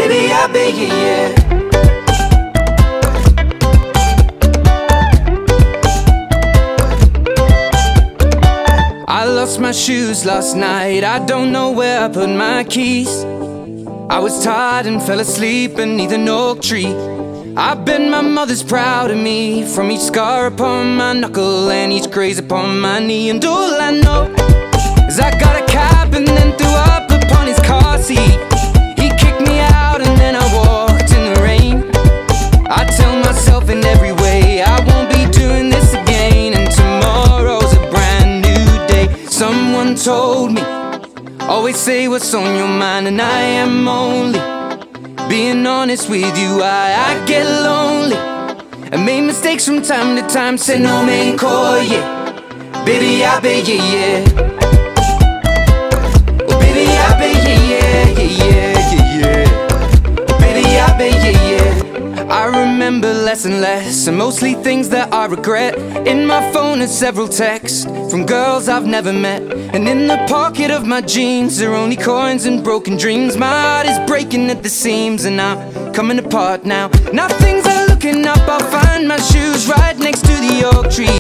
baby, I bet you, yeah. I lost my shoes last night, I don't know where I put my keys. I was tired and fell asleep beneath an oak tree. I bet my mother's proud of me, from each scar upon my knuckle and each graze upon my knee. And all I know is I got a cab and then threw up upon his car seat. He kicked me out and then I walked in the rain. I tell myself in every way I won't be doing this again, and tomorrow's a brand new day. Someone told me, always say what's on your mind, and I am only being honest with you. I get lonely and make mistakes from time to time. Say no man call, yeah. Baby, I bet you, yeah. Oh, baby, I bet you, yeah, yeah, yeah, yeah. Oh, baby, I bet you, yeah. I remember less and less, and mostly things that I regret. In my phone are several texts from girls I've never met, and in the pocket of my jeans are only coins and broken dreams. My heart is breaking at the seams and I'm coming apart now. Now things are looking up, I'll find my shoes right next to the oak tree.